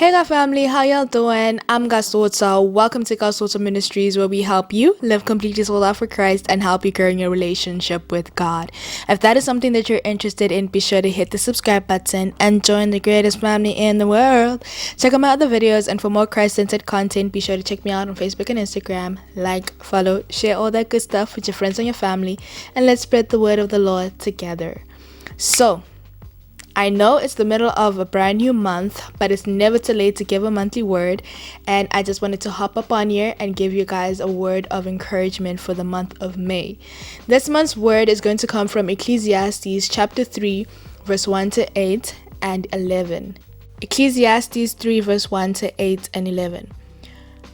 Hey God family, how y'all doing? I'm Gasota. Welcome to Gasota Ministries, where we help you live completely sold out for Christ and help you grow in your relationship with God. If that is something that you're interested in, be sure to hit the subscribe button and join the greatest family in the world. Check out my other videos, and for more Christ-centered content, be sure to check me out on Facebook and Instagram. Like, follow, share all that good stuff with your friends and your family, and let's spread the word of the Lord together. So, I know it's the middle of a brand new month, but it's never too late to give a monthly word. And I just wanted to hop up on here and give you guys a word of encouragement for the month of May. This month's word is going to come from Ecclesiastes chapter 3, verse 1 to 8 and 11. Ecclesiastes 3, verse 1 to 8 and 11.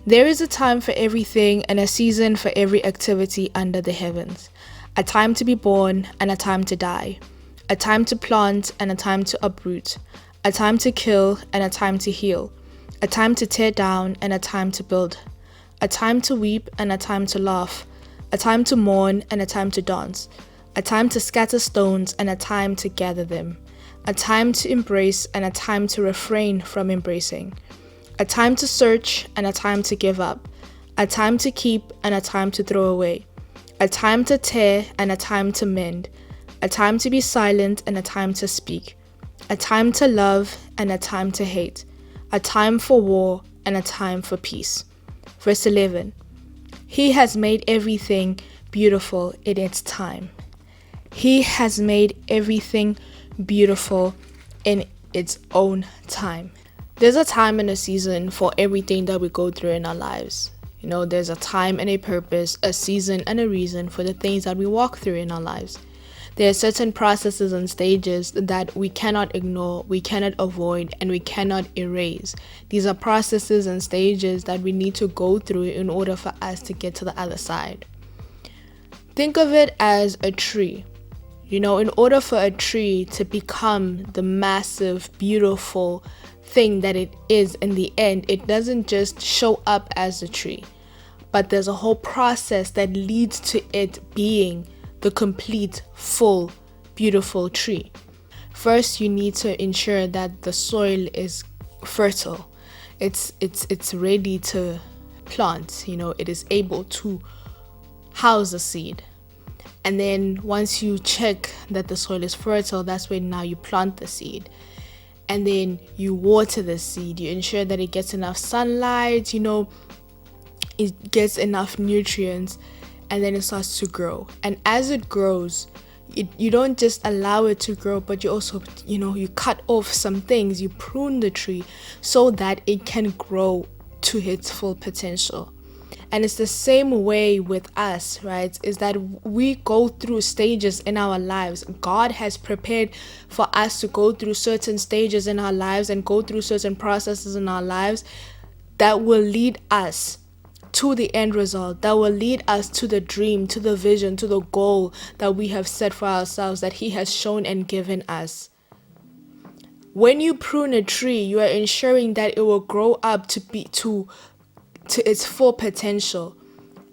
There is a time for everything and a season for every activity under the heavens. A time to be born and a time to die. A time to plant and a time to uproot, a time to kill and a time to heal, a time to tear down and a time to build, a time to weep and a time to laugh, a time to mourn and a time to dance, a time to scatter stones and a time to gather them, a time to embrace and a time to refrain from embracing, a time to search and a time to give up, a time to keep and a time to throw away, a time to tear and a time to mend, a time to be silent and a time to speak, a time to love and a time to hate, a time for war and a time for peace. Verse 11. He has made everything beautiful in its time. He has made everything beautiful in its own time. There's a time and a season for everything that we go through in our lives. You know, there's a time and a purpose, a season and a reason for the things that we walk through in our lives. There are certain processes and stages that we cannot ignore, we cannot avoid, and we cannot erase. These are processes and stages that we need to go through in order for us to get to the other side. Think of it as a tree. You know, in order for a tree to become the massive, beautiful thing that it is in the end, it doesn't just show up as a tree, but there's a whole process that leads to it being the complete, full, beautiful tree. First, you need to ensure that the soil is fertile. It's ready to plant. You know, it is able to house a seed. And then once you check that the soil is fertile, that's when now you plant the seed. And then you water the seed. You ensure that it gets enough sunlight, you know, it gets enough nutrients. And then it starts to grow. And as it grows, you don't just allow it to grow, but you also, you cut off some things, you prune the tree so that it can grow to its full potential. And it's the same way with us, right? Is that we go through stages in our lives. God has prepared for us to go through certain stages in our lives and go through certain processes in our lives that will lead us to the end result, that will lead us to the dream, to the vision, to the goal that we have set for ourselves, that He has shown and given us. When you prune a tree, you are ensuring that it will grow up to be to its full potential.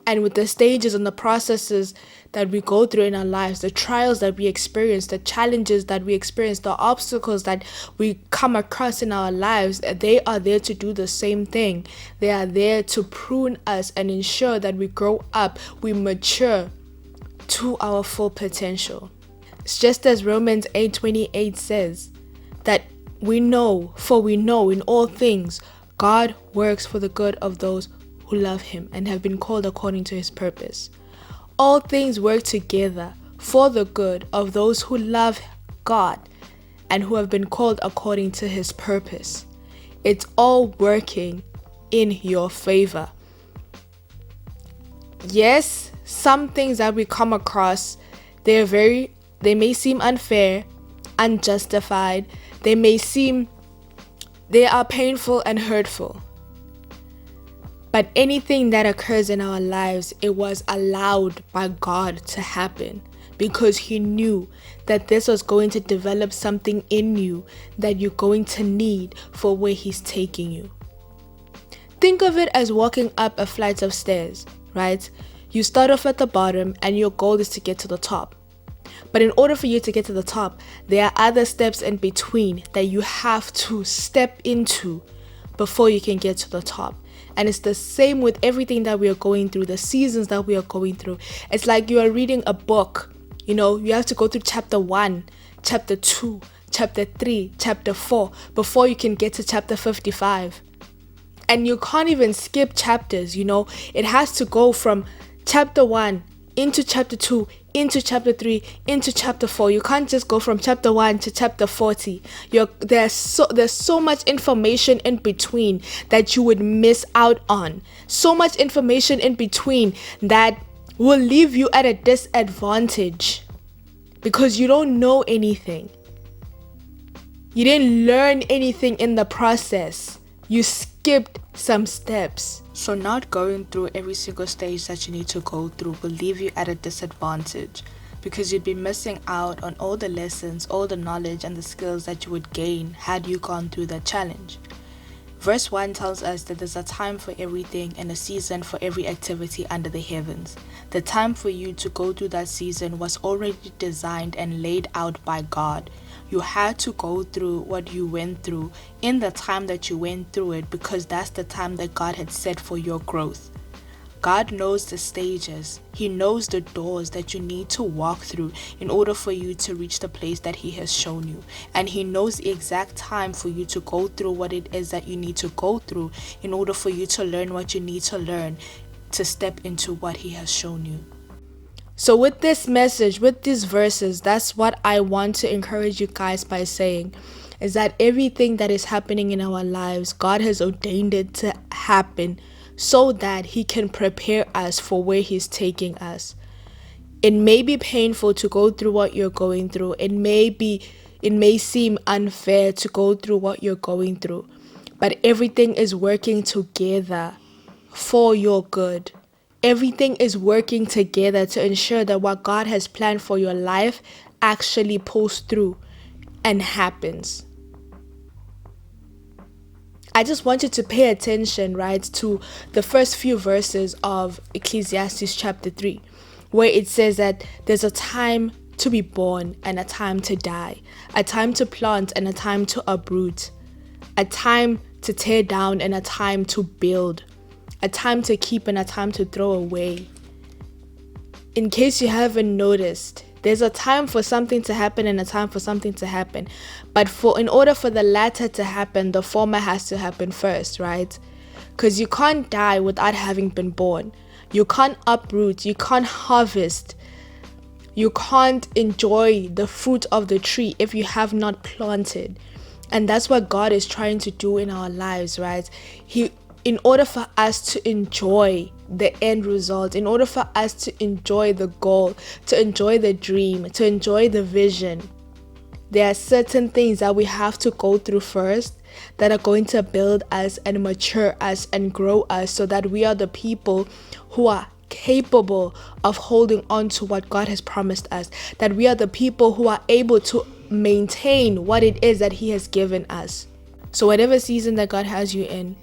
And with the stages and the processes that we go through in our lives, the trials that we experience, the challenges that we experience, the obstacles that we come across in our lives, they are there to do the same thing. They are there to prune us and ensure that we grow up, we mature to our full potential. It's just as Romans 8:28 says, that we know in all things, God works for the good of those who love Him and have been called according to His purpose. All things work together for the good of those who love God and who have been called according to His purpose. It's all working in your favor. Yes, some things that we come across, they may seem unfair, unjustified. They are painful and hurtful. But anything that occurs in our lives, it was allowed by God to happen because He knew that this was going to develop something in you that you're going to need for where He's taking you. Think of it as walking up a flight of stairs, right? You start off at the bottom and your goal is to get to the top. But in order for you to get to the top, there are other steps in between that you have to step into before you can get to the top. And it's the same with everything that we are going through, the seasons that we are going through. It's like you are reading a book. You have to go through chapter 1, chapter 2, chapter 3, chapter 4 before you can get to chapter 55. And you can't even skip chapters. It has to go from chapter 1 into chapter 2, into chapter 3, into chapter 4. You can't just go from chapter 1 to chapter 40. There's so much information in between that you would miss out on. So much information in between that will leave you at a disadvantage because you don't know anything. You didn't learn anything in the process. You skipped some steps. So not going through every single stage that you need to go through will leave you at a disadvantage because you'd be missing out on all the lessons, all the knowledge and the skills that you would gain had you gone through that challenge. Verse 1 tells us that there's a time for everything and a season for every activity under the heavens. The time for you to go through that season was already designed and laid out by God. You had to go through what you went through in the time that you went through it because that's the time that God had set for your growth. God knows the stages. He knows the doors that you need to walk through in order for you to reach the place that He has shown you. And He knows the exact time for you to go through what it is that you need to go through in order for you to learn what you need to learn to step into what He has shown you. So with this message, with these verses, that's what I want to encourage you guys by saying, is that everything that is happening in our lives, God has ordained it to happen so that He can prepare us for where He's taking us. It may be painful to go through what you're going through. It may seem unfair to go through what you're going through, but everything is working together for your good. Everything is working together to ensure that what God has planned for your life actually pulls through and happens. I just want you to pay attention, right, to the first few verses of Ecclesiastes chapter 3, where it says that there's a time to be born and a time to die, a time to plant and a time to uproot, a time to tear down and a time to build, a time to keep and a time to throw away. In case you haven't noticed, there's a time for something to happen and a time for something to happen. But in order for the latter to happen, the former has to happen first, right? Because you can't die without having been born. You can't uproot, you can't harvest, you can't enjoy the fruit of the tree if you have not planted. And that's what God is trying to do in our lives, right? In order for us to enjoy the end result, in order for us to enjoy the goal, to enjoy the dream, to enjoy the vision, there are certain things that we have to go through first that are going to build us and mature us and grow us so that we are the people who are capable of holding on to what God has promised us, that we are the people who are able to maintain what it is that He has given us. So whatever season that God has you in,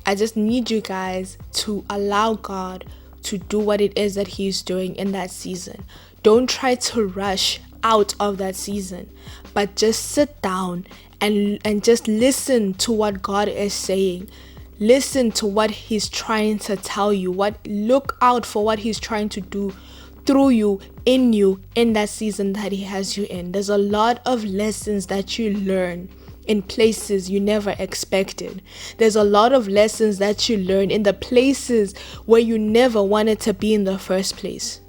I just need you guys to allow God to do what it is that He's doing in that season. Don't try to rush out of that season, but just sit down and just listen to what God is saying. Listen to what He's trying to tell you. Look out for what He's trying to do through you, in that season that He has you in. There's a lot of lessons that you learn in places you never expected. There's a lot of lessons that you learn in the places where you never wanted to be in the first place.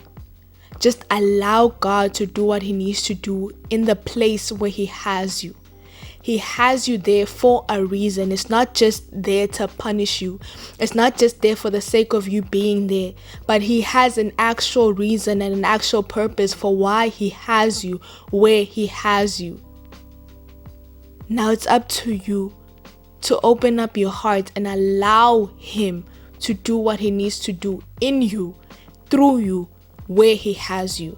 Just allow God to do what He needs to do in the place where He has you. He has you there for a reason. It's not just there to punish you. It's not just there for the sake of you being there, but He has an actual reason and an actual purpose for why He has you where He has you. Now it's up to you to open up your heart and allow Him to do what He needs to do in you, through you, where He has you.